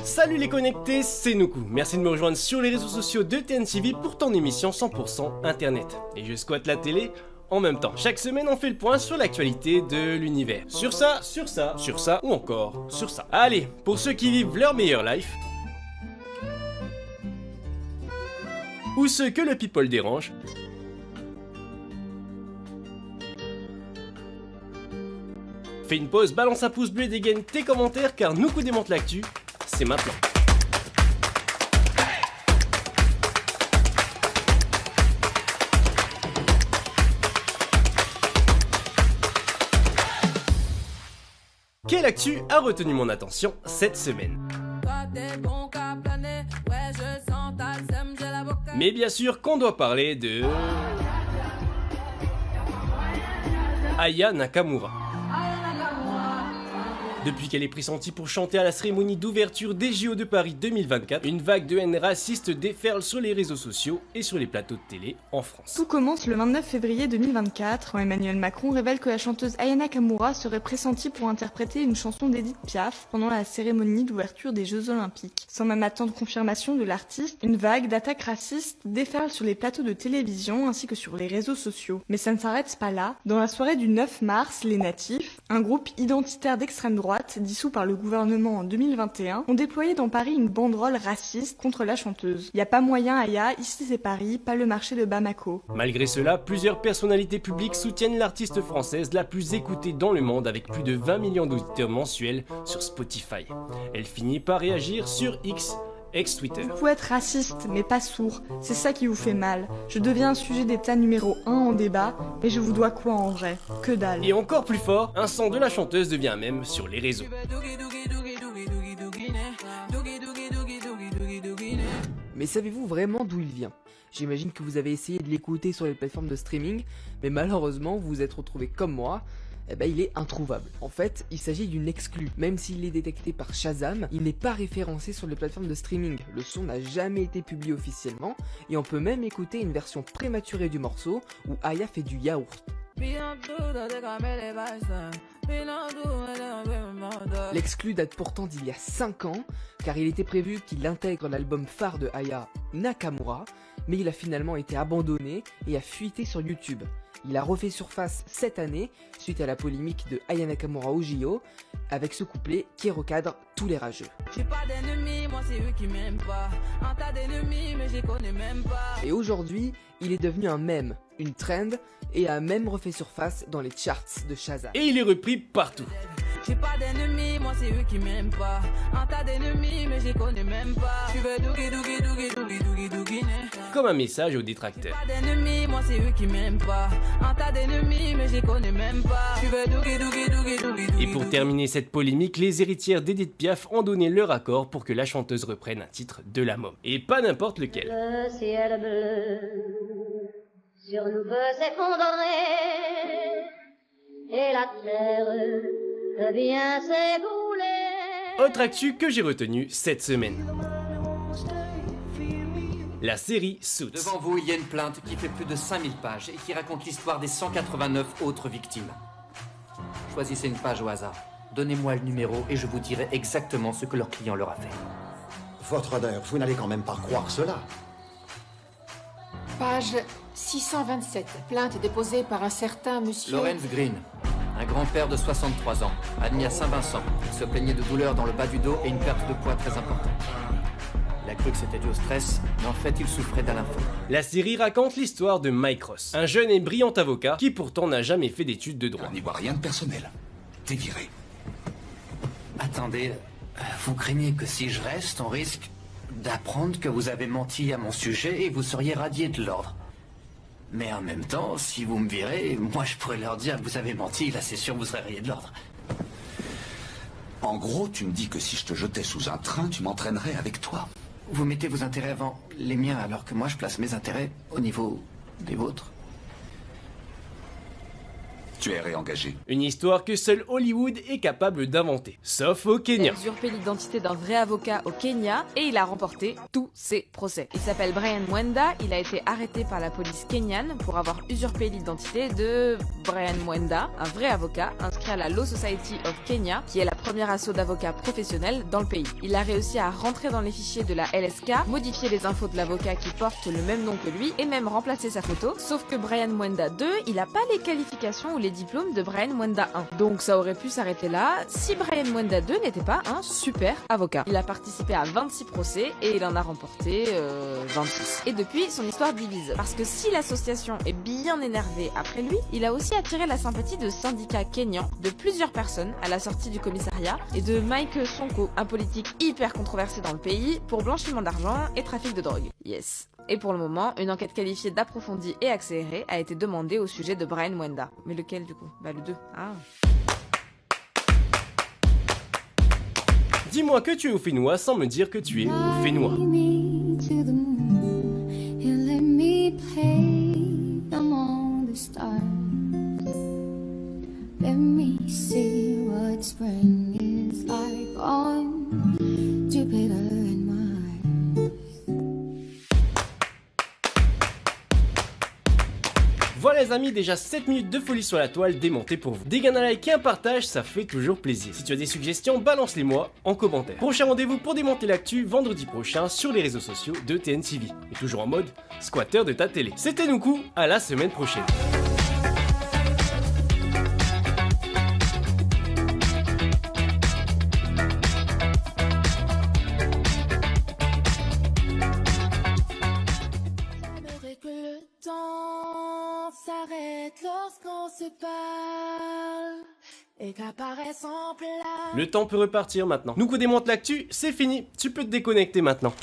Salut les connectés, c'est Nuku. Merci de me rejoindre sur les réseaux sociaux de TNTV pour ton émission 100% Internet. Et je squatte la télé en même temps. Chaque semaine, on fait le point sur l'actualité de l'univers. Sur ça, ou encore sur ça. Allez, pour ceux qui vivent leur meilleure life, ou ceux que le people dérange, fais une pause, balance un pouce bleu et dégaine tes commentaires car Nuku démonte l'actu, c'est maintenant. Quelle actu a retenu mon attention cette semaine? Mais bien sûr qu'on doit parler de Aya Nakamura. Depuis qu'elle est pressentie pour chanter à la cérémonie d'ouverture des JO de Paris 2024, une vague de haine raciste déferle sur les réseaux sociaux et sur les plateaux de télé en France. Tout commence le 29 février 2024, quand Emmanuel Macron révèle que la chanteuse Aya Nakamura serait pressentie pour interpréter une chanson d'Edith Piaf pendant la cérémonie d'ouverture des Jeux Olympiques. Sans même attendre confirmation de l'artiste, une vague d'attaques racistes déferle sur les plateaux de télévision ainsi que sur les réseaux sociaux. Mais ça ne s'arrête pas là. Dans la soirée du 9 mars, les Natifs, un groupe identitaire d'extrême droite, dissous par le gouvernement en 2021, ont déployé dans Paris une banderole raciste contre la chanteuse. Y a pas moyen Aya, ici c'est Paris, pas le marché de Bamako. Malgré cela, plusieurs personnalités publiques soutiennent l'artiste française la plus écoutée dans le monde avec plus de 20 millions d'auditeurs mensuels sur Spotify. Elle finit par réagir sur X, ex-Twitter. Vous pouvez être raciste, mais pas sourd. C'est ça qui vous fait mal. Je deviens un sujet d'état numéro 1 en débat, mais je vous dois quoi en vrai? Que dalle. Et encore plus fort, un son de la chanteuse devient même sur les réseaux. Mais savez-vous vraiment d'où il vient? J'imagine que vous avez essayé de l'écouter sur les plateformes de streaming, mais malheureusement vous vous êtes retrouvé comme moi. Il est introuvable. En fait, il s'agit d'une exclue. Même s'il est détecté par Shazam, il n'est pas référencé sur les plateformes de streaming. Le son n'a jamais été publié officiellement, et on peut même écouter une version prématurée du morceau où Aya fait du yaourt. L'exclu date pourtant d'il y a 5 ans, car il était prévu qu'il intègre l'album phare de Aya, Nakamura, mais il a finalement été abandonné et a fuité sur YouTube. Il a refait surface cette année, suite à la polémique de Aya Nakamura au JO, avec ce couplet qui recadre tous les rageux. J'ai pas d'ennemis, moi c'est eux qui m'aiment pas. Un tas d'ennemis, mais je les connais même pas. Et aujourd'hui, il est devenu un mème, une trend, et a même refait surface dans les charts de Shazam. Et il est repris partout. J'ai pas d'ennemis, moi c'est eux qui m'aiment pas. Un tas d'ennemis, mais je les connais même pas. Tu veux dougi dougi dougi dougi dougi dougi. Comme un message aux détracteurs. J'ai pas d'ennemis, moi c'est eux qui m'aiment pas. Un tas d'ennemis, mais je les connais même pas. Tu veux dougi dougi dougi dougi dougi. Et pour terminer cette polémique, les héritières d'Edith Piaf ont donné leur accord pour que la chanteuse reprenne un titre de la môme. Et pas n'importe lequel. Le ciel bleu sur nous peut s'effondrer et la terre devient s'ébouler. Autre actu que j'ai retenu cette semaine. La série Suits. Devant vous, il y a une plainte qui fait plus de 5000 pages et qui raconte l'histoire des 189 autres victimes. Choisissez une page au hasard. Donnez-moi le numéro et je vous dirai exactement ce que leur client leur a fait. Votre honneur, vous n'allez quand même pas croire cela. Page 627. Plainte déposée par un certain monsieur... Lawrence Green, un grand-père de 63 ans, admis à Saint-Vincent. Il se plaignait de douleurs dans le bas du dos et une perte de poids très importante. Il a cru que c'était dû au stress, mais en fait il souffrait d'un lymphome. La série raconte l'histoire de Mike Ross, un jeune et brillant avocat qui pourtant n'a jamais fait d'études de droit. On n'y voit rien de personnel. T'es viré. Attendez, vous craignez que si je reste, on risque d'apprendre que vous avez menti à mon sujet et vous seriez radié de l'ordre. Mais en même temps, si vous me virez, moi je pourrais leur dire que vous avez menti, là c'est sûr vous serez rayé de l'ordre. En gros, tu me dis que si je te jetais sous un train, tu m'entraînerais avec toi. Vous mettez vos intérêts avant les miens alors que moi je place mes intérêts au niveau des vôtres. Tu es réengagé. Une histoire que seul Hollywood est capable d'inventer, sauf au Kenya. Il a usurpé l'identité d'un vrai avocat au Kenya et il a remporté tous ses procès. Il s'appelle Brian Mwenda, il a été arrêté par la police kenyane pour avoir usurpé l'identité de Brian Mwenda, un vrai avocat inscrit à la Law Society of Kenya, qui est la première asso d'avocats professionnels dans le pays. Il a réussi à rentrer dans les fichiers de la LSK, modifier les infos de l'avocat qui porte le même nom que lui et même remplacer sa photo, sauf que Brian Mwenda 2, il a pas les qualifications ou les diplômes de Brian Mwenda 1. Donc ça aurait pu s'arrêter là si Brian Mwenda 2 n'était pas un super avocat. Il a participé à 26 procès et il en a remporté 26. Et depuis, son histoire divise. Parce que si l'association est bien énervée après lui, il a aussi attiré la sympathie de syndicats kenyans, de plusieurs personnes à la sortie du commissariat et de Mike Sonko, un politique hyper controversé dans le pays pour blanchiment d'argent et trafic de drogue. Yes. Et pour le moment, une enquête qualifiée d'approfondie et accélérée a été demandée au sujet de Brian Mwenda. Mais lequel du coup? Bah le 2. Ah. Dis-moi que tu es Oufénois sans me dire que tu es Oufénois. Voilà les amis, déjà 7 minutes de folie sur la toile démontée pour vous. Des gains à like et un partage, ça fait toujours plaisir. Si tu as des suggestions, balance-les-moi en commentaire. Prochain rendez-vous pour démonter l'actu vendredi prochain sur les réseaux sociaux de TNTV. Et toujours en mode squatter de ta télé. C'était Nuku, à la semaine prochaine. S'arrête lorsqu'on se parle et qu'apparaissent en plat. Le temps peut repartir maintenant. Nuku démonte l'actu, c'est fini. Tu peux te déconnecter maintenant.